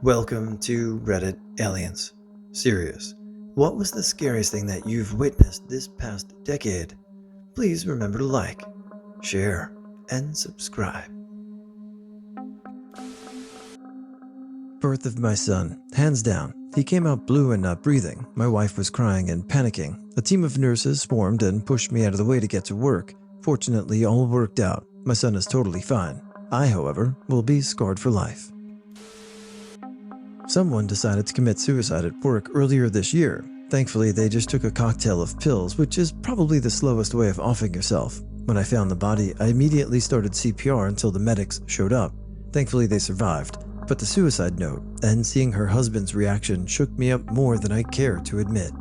Welcome to Reddit Aliens. Serious. What was the scariest thing that you've witnessed this past decade? Please remember to like, share, and subscribe. Birth of my son. Hands down. He came out blue and not breathing. My wife was crying and panicking. A team of nurses swarmed and pushed me out of the way to get to work. Fortunately, all worked out. My son is totally fine. I, however, will be scarred for life. Someone decided to commit suicide at work earlier this year. Thankfully, they just took a cocktail of pills, which is probably the slowest way of offing yourself. When I found the body, I immediately started CPR until the medics showed up. Thankfully, they survived. But the suicide note and seeing her husband's reaction shook me up more than I care to admit.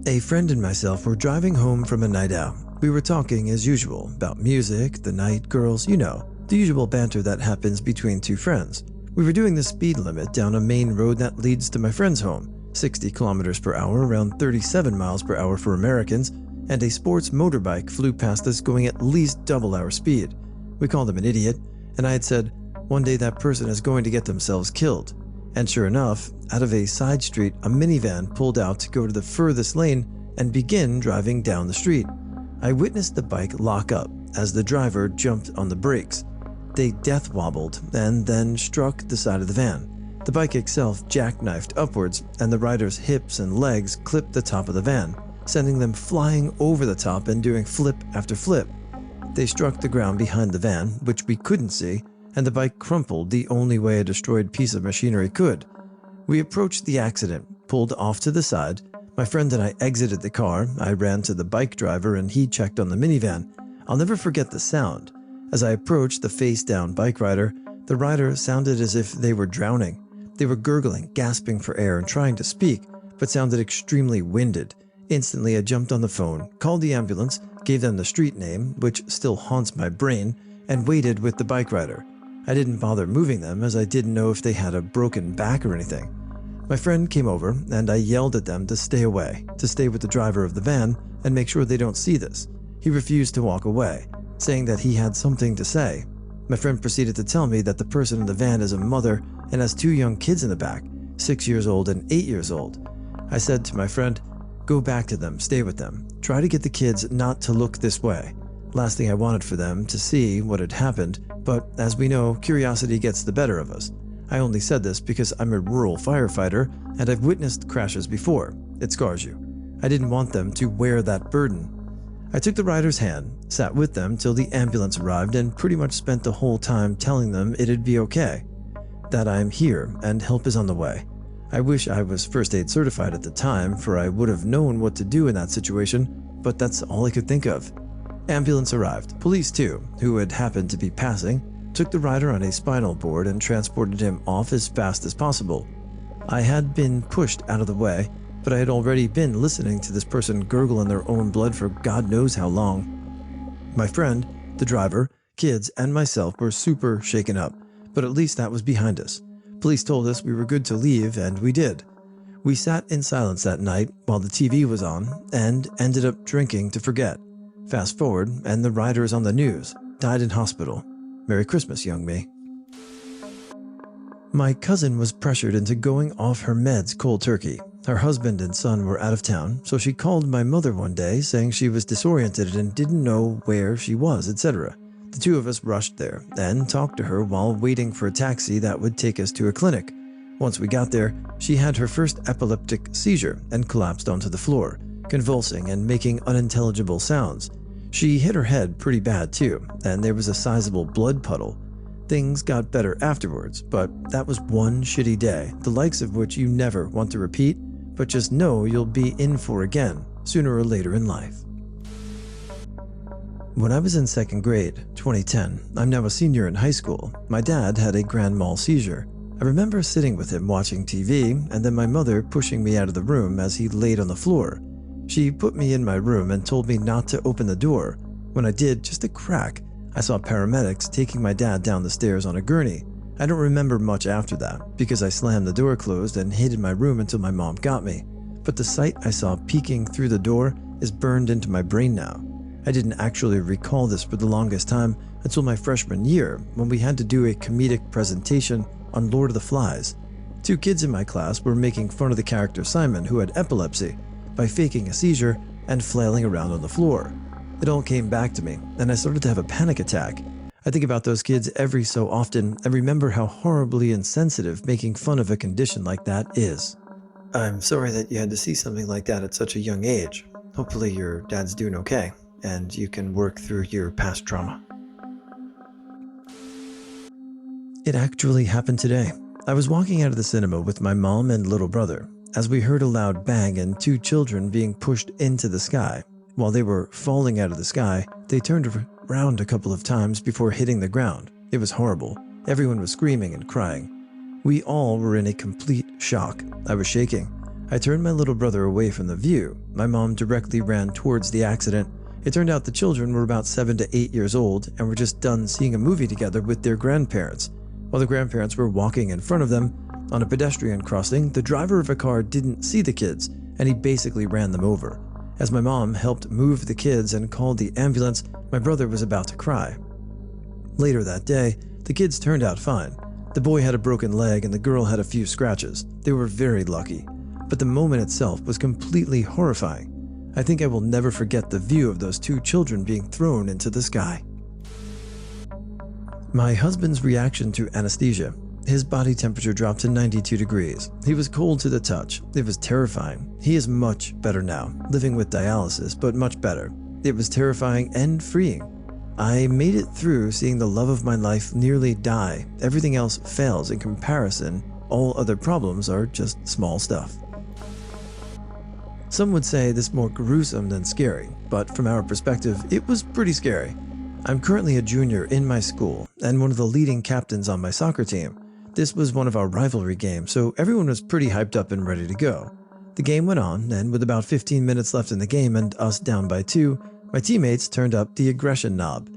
A friend and myself were driving home from a night out. We were talking as usual about music, the night, girls, the usual banter that happens between two friends. We were doing the speed limit down a main road that leads to my friend's home, 60 kilometers per hour, around 37 miles per hour for Americans, and a sports motorbike flew past us going at least double our speed. We called him an idiot, and I had said, one day that person is going to get themselves killed. And sure enough, out of a side street, a minivan pulled out to go to the furthest lane and begin driving down the street. I witnessed the bike lock up as the driver jumped on the brakes. They death wobbled and then struck the side of the van. The bike itself jackknifed upwards, and the rider's hips and legs clipped the top of the van, sending them flying over the top and doing flip after flip. They struck the ground behind the van, which we couldn't see, and the bike crumpled the only way a destroyed piece of machinery could. We approached the accident, pulled off to the side. My friend and I exited the car. I ran to the bike driver and he checked on the minivan. I'll never forget the sound. As I approached the face-down bike rider, the rider sounded as if they were drowning. They were gurgling, gasping for air, and trying to speak, but sounded extremely winded. Instantly, I jumped on the phone, called the ambulance, gave them the street name, which still haunts my brain, and waited with the bike rider. I didn't bother moving them as I didn't know if they had a broken back or anything. My friend came over, and I yelled at them to stay away, to stay with the driver of the van and make sure they don't see this. He refused to walk away, saying that he had something to say. My friend proceeded to tell me that the person in the van is a mother and has two young kids in the back, 6 years old and 8 years old. I said to my friend, go back to them, stay with them. Try to get the kids not to look this way. Last thing I wanted for them to see what had happened, but as we know, curiosity gets the better of us. I only said this because I'm a rural firefighter and I've witnessed crashes before. It scars you. I didn't want them to wear that burden. I took the rider's hand, sat with them till the ambulance arrived, and pretty much spent the whole time telling them it'd be okay, that I'm here and help is on the way. I wish I was first aid certified at the time, for I would have known what to do in that situation, but that's all I could think of. Ambulance arrived, police too, who had happened to be passing, took the rider on a spinal board and transported him off as fast as possible. I had been pushed out of the way, but I had already been listening to this person gurgle in their own blood for God knows how long. My friend, the driver, kids, and myself were super shaken up, but at least that was behind us. Police told us we were good to leave, and we did. We sat in silence that night while the TV was on and ended up drinking to forget. Fast forward, and the rider is on the news, died in hospital. Merry Christmas, young me. My cousin was pressured into going off her meds cold turkey. Her husband and son were out of town, so she called my mother one day saying she was disoriented and didn't know where she was, etc. The two of us rushed there and talked to her while waiting for a taxi that would take us to a clinic. Once we got there, she had her first epileptic seizure and collapsed onto the floor, convulsing and making unintelligible sounds. She hit her head pretty bad too, and there was a sizable blood puddle. Things got better afterwards, but that was one shitty day, the likes of which you never want to repeat, but just know you'll be in for again, sooner or later in life. When I was in second grade, 2010, I'm now a senior in high school, my dad had a grand mal seizure. I remember sitting with him watching TV, and then my mother pushing me out of the room as he laid on the floor. She put me in my room and told me not to open the door. When I did, just a crack, I saw paramedics taking my dad down the stairs on a gurney. I don't remember much after that, because I slammed the door closed and hid in my room until my mom got me. But the sight I saw peeking through the door is burned into my brain now. I didn't actually recall this for the longest time until my freshman year, when we had to do a comedic presentation on Lord of the Flies. 2 kids in my class were making fun of the character Simon, who had epilepsy, by faking a seizure and flailing around on the floor. It all came back to me, and I started to have a panic attack. I think about those kids every so often and remember how horribly insensitive making fun of a condition like that is. I'm sorry that you had to see something like that at such a young age. Hopefully your dad's doing okay, and you can work through your past trauma. It actually happened today. I was walking out of the cinema with my mom and little brother as we heard a loud bang and 2 children being pushed into the sky. While they were falling out of the sky, they turned around a couple of times before hitting the ground. It was horrible. Everyone was screaming and crying. We all were in a complete shock. I was shaking. I turned my little brother away from the view. My mom directly ran towards the accident. It turned out the children were about 7 to 8 years old and were just done seeing a movie together with their grandparents. While the grandparents were walking in front of them on a pedestrian crossing, the driver of a car didn't see the kids, and he basically ran them over. As my mom helped move the kids and called the ambulance, my brother was about to cry. Later that day, the kids turned out fine. The boy had a broken leg and the girl had a few scratches. They were very lucky. But the moment itself was completely horrifying. I think I will never forget the view of those 2 children being thrown into the sky. My husband's reaction to anesthesia. His body temperature dropped to 92 degrees. He was cold to the touch. It was terrifying. He is much better now, living with dialysis, but much better. It was terrifying and freeing. I made it through seeing the love of my life nearly die. Everything else fails in comparison. All other problems are just small stuff. Some would say this more gruesome than scary, but from our perspective, it was pretty scary. I'm currently a junior in my school and one of the leading captains on my soccer team. This was one of our rivalry games, so everyone was pretty hyped up and ready to go. The game went on, and with about 15 minutes left in the game and us down by 2, my teammates turned up the aggression knob.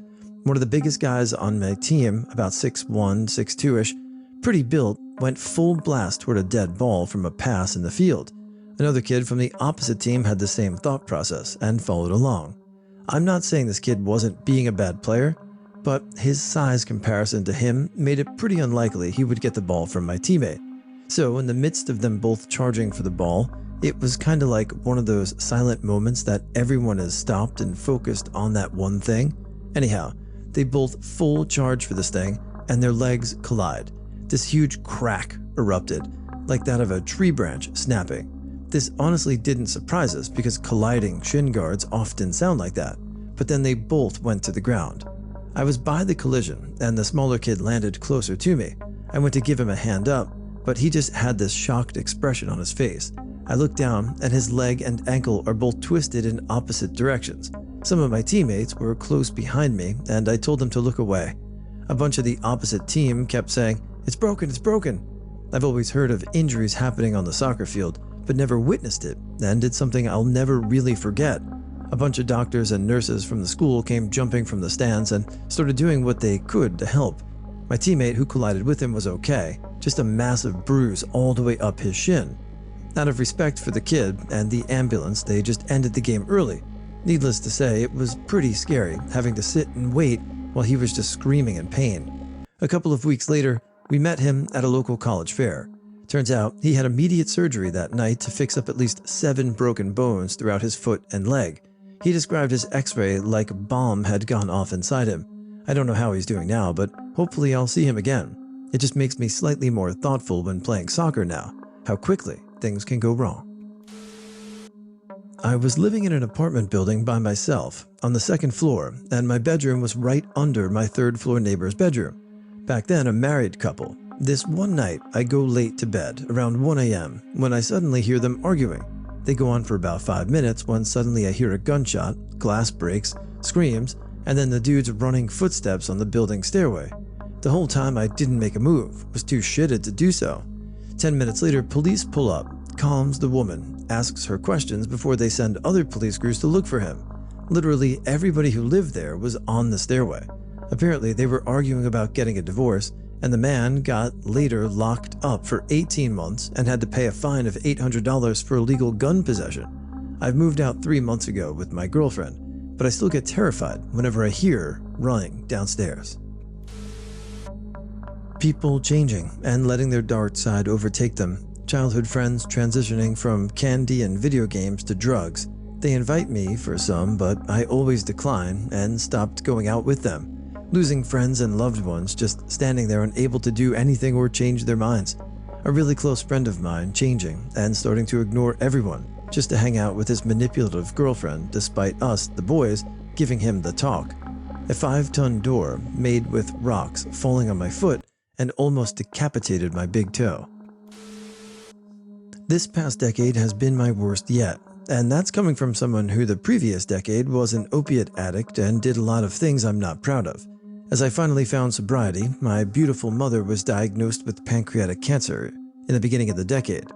One of the biggest guys on my team, about 6'1", 6'2"-ish, pretty built, went full blast toward a dead ball from a pass in the field. Another kid from the opposite team had the same thought process and followed along. I'm not saying this kid wasn't being a bad player, but his size comparison to him made it pretty unlikely he would get the ball from my teammate. So in the midst of them both charging for the ball, it was kind of like one of those silent moments that everyone is stopped and focused on that one thing. Anyhow, they both full charge for this thing and their legs collide. This huge crack erupted, like that of a tree branch snapping. This honestly didn't surprise us because colliding shin guards often sound like that, but then they both went to the ground. I was by the collision and the smaller kid landed closer to me. I went to give him a hand up, but he just had this shocked expression on his face. I looked down and his leg and ankle are both twisted in opposite directions. Some of my teammates were close behind me and I told them to look away. A bunch of the opposite team kept saying, "It's broken, it's broken." I've always heard of injuries happening on the soccer field, but never witnessed it, and it's something I'll never really forget. A bunch of doctors and nurses from the school came jumping from the stands and started doing what they could to help. My teammate who collided with him was okay, just a massive bruise all the way up his shin. Out of respect for the kid and the ambulance, they just ended the game early. Needless to say, it was pretty scary having to sit and wait while he was just screaming in pain. A couple of weeks later, we met him at a local college fair. Turns out he had immediate surgery that night to fix up at least 7 broken bones throughout his foot and leg. He described his x-ray like a bomb had gone off inside him. I don't know how he's doing now, but hopefully I'll see him again. It just makes me slightly more thoughtful when playing soccer now, how quickly things can go wrong. I was living in an apartment building by myself on the 2nd floor, and my bedroom was right under my 3rd floor neighbor's bedroom. Back then, a married couple. This one night, I go late to bed, around 1 a.m., when I suddenly hear them arguing. They go on for about 5 minutes when suddenly I hear a gunshot, glass breaks, screams, and then the dude's running footsteps on the building stairway. The whole time I didn't make a move, was too shitted to do so. 10 minutes later, police pull up, calms the woman, asks her questions before they send other police crews to look for him. Literally everybody who lived there was on the stairway. Apparently they were arguing about getting a divorce, and the man got later locked up for 18 months and had to pay a fine of $800 for illegal gun possession. I've moved out 3 months ago with my girlfriend, but I still get terrified whenever I hear her running downstairs. People changing and letting their dark side overtake them. Childhood friends transitioning from candy and video games to drugs. They invite me for some, but I always decline and stopped going out with them. Losing friends and loved ones, just standing there unable to do anything or change their minds. A really close friend of mine changing and starting to ignore everyone just to hang out with his manipulative girlfriend despite us, the boys, giving him the talk. A 5-ton door made with rocks falling on my foot and almost decapitated my big toe. This past decade has been my worst yet, and that's coming from someone who the previous decade was an opiate addict and did a lot of things I'm not proud of. As I finally found sobriety, my beautiful mother was diagnosed with pancreatic cancer in the beginning of the decade.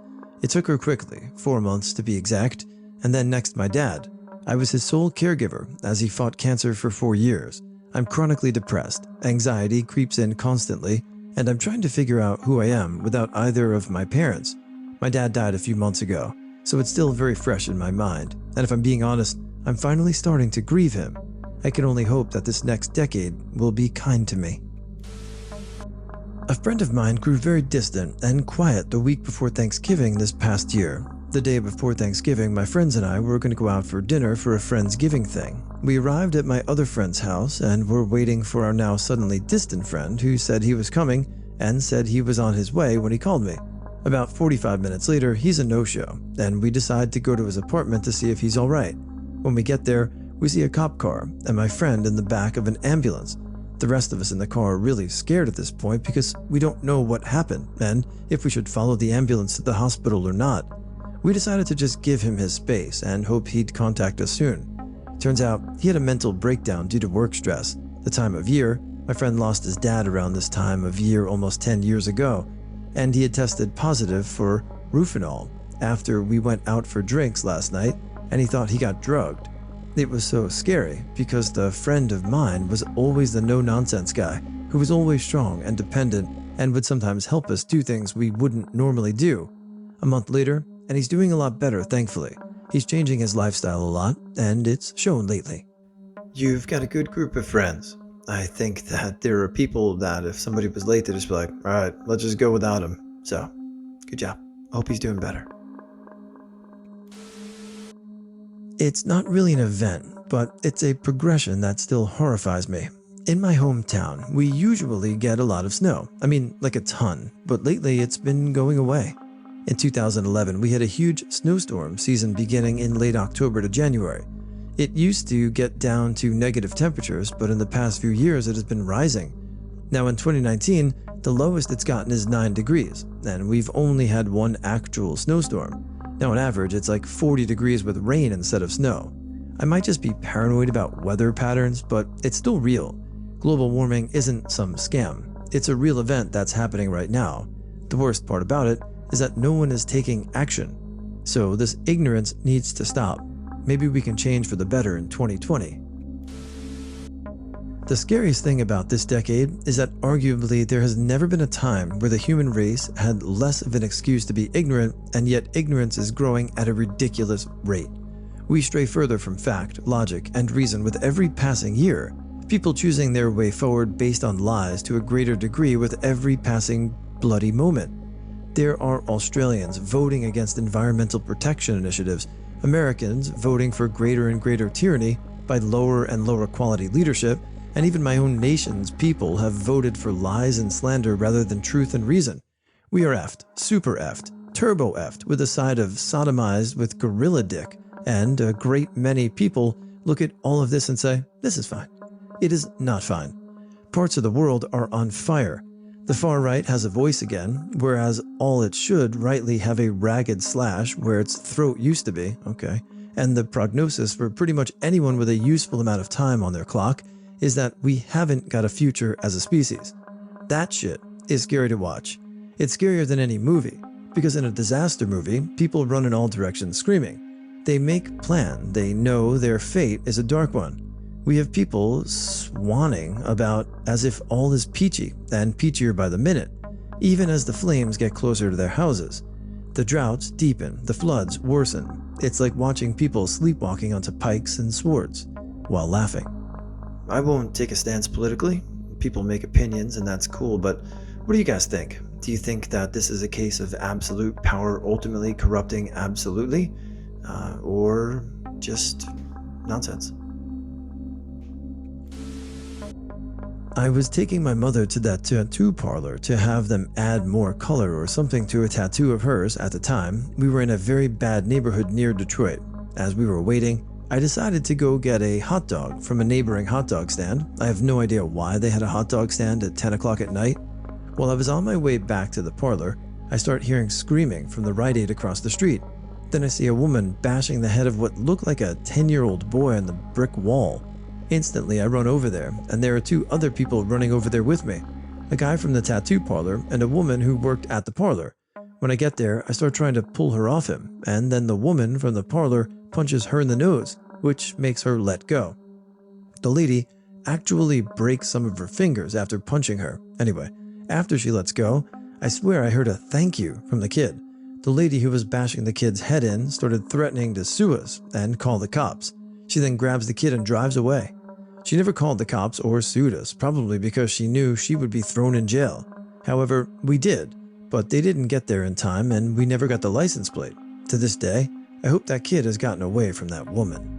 It took her quickly, 4 months to be exact, and then next my dad. I was his sole caregiver as he fought cancer for 4 years. I'm chronically depressed, anxiety creeps in constantly, and I'm trying to figure out who I am without either of my parents. My dad died a few months ago, so it's still very fresh in my mind, and if I'm being honest, I'm finally starting to grieve him. I can only hope that this next decade will be kind to me. A friend of mine grew very distant and quiet the week before Thanksgiving this past year. The day before Thanksgiving, my friends and I were going to go out for dinner for a Friendsgiving thing. We arrived at my other friend's house and were waiting for our now suddenly distant friend who said he was coming and said he was on his way when he called me. About 45 minutes later, he's a no-show, and we decide to go to his apartment to see if he's alright. When we get there, we see a cop car and my friend in the back of an ambulance. The rest of us in the car are really scared at this point because we don't know what happened and if we should follow the ambulance to the hospital or not. We decided to just give him his space and hope he'd contact us soon. Turns out he had a mental breakdown due to work stress. The time of year, my friend lost his dad around this time of year almost 10 years ago, and he had tested positive for Rufinol after we went out for drinks last night, and he thought he got drugged. It was so scary because the friend of mine was always the no-nonsense guy who was always strong and dependent and would sometimes help us do things we wouldn't normally do. A month later, and he's doing a lot better, thankfully. He's changing his lifestyle a lot, and it's shown lately. You've got a good group of friends. I think that there are people that if somebody was late, they'd just be like, all right, let's just go without him. So, good job. I hope he's doing better. It's not really an event, but it's a progression that still horrifies me. In my hometown, we usually get a lot of snow. I mean, like a ton, but lately it's been going away. In 2011, we had a huge snowstorm season beginning in late October to January. It used to get down to negative temperatures, but in the past few years it has been rising. Now in 2019, the lowest it's gotten is 9 degrees, and we've only had one actual snowstorm. Now on average, it's like 40 degrees with rain instead of snow. I might just be paranoid about weather patterns, but it's still real. Global warming isn't some scam. It's a real event that's happening right now. The worst part about it is that no one is taking action. So this ignorance needs to stop. Maybe we can change for the better in 2020. The scariest thing about this decade is that arguably there has never been a time where the human race had less of an excuse to be ignorant, and yet ignorance is growing at a ridiculous rate. We stray further from fact, logic, and reason with every passing year, people choosing their way forward based on lies to a greater degree with every passing bloody moment. There are Australians voting against environmental protection initiatives, Americans voting for greater and greater tyranny by lower and lower quality leadership, and even my own nation's people have voted for lies and slander rather than truth and reason. We are effed, super effed, turbo effed with a side of sodomized with gorilla dick, and a great many people look at all of this and say, this is fine. It is not fine. Parts of the world are on fire. The far right has a voice again, whereas all it should rightly have a ragged slash where its throat used to be, okay, and the prognosis for pretty much anyone with a useful amount of time on their clock is that we haven't got a future as a species. That shit is scary to watch. It's scarier than any movie, because in a disaster movie, people run in all directions screaming. They make plan, they know their fate is a dark one. We have people swanning about as if all is peachy, and peachier by the minute, even as the flames get closer to their houses. The droughts deepen, the floods worsen. It's like watching people sleepwalking onto pikes and swords, while laughing. I won't take a stance politically. People make opinions and that's cool, but What do you guys think? Do you think that this is a case of absolute power ultimately corrupting absolutely? Or just nonsense? I was taking my mother to that tattoo parlor to have them add more color or something to a tattoo of hers. At the time, we were in a very bad neighborhood near Detroit. As we were waiting, I decided to go get a hot dog from a neighboring hot dog stand. I have no idea why they had a hot dog stand at 10 o'clock at night. While I was on my way back to the parlor, I start hearing screaming from the Rite Aid across the street. Then I see a woman bashing the head of what looked like a 10-year-old boy on the brick wall. Instantly, I run over there, and there are two other people running over there with me, a guy from the tattoo parlor and a woman who worked at the parlor. When I get there, I start trying to pull her off him, and then the woman from the parlor punches her in the nose, which makes her let go. The lady actually breaks some of her fingers after punching her. Anyway, after she lets go, I swear I heard a thank you from the kid. The lady who was bashing the kid's head in started threatening to sue us and call the cops. She then grabs the kid and drives away. She never called the cops or sued us, probably because she knew she would be thrown in jail. However, we did, but they didn't get there in time and we never got the license plate. To this day, I hope that kid has gotten away from that woman.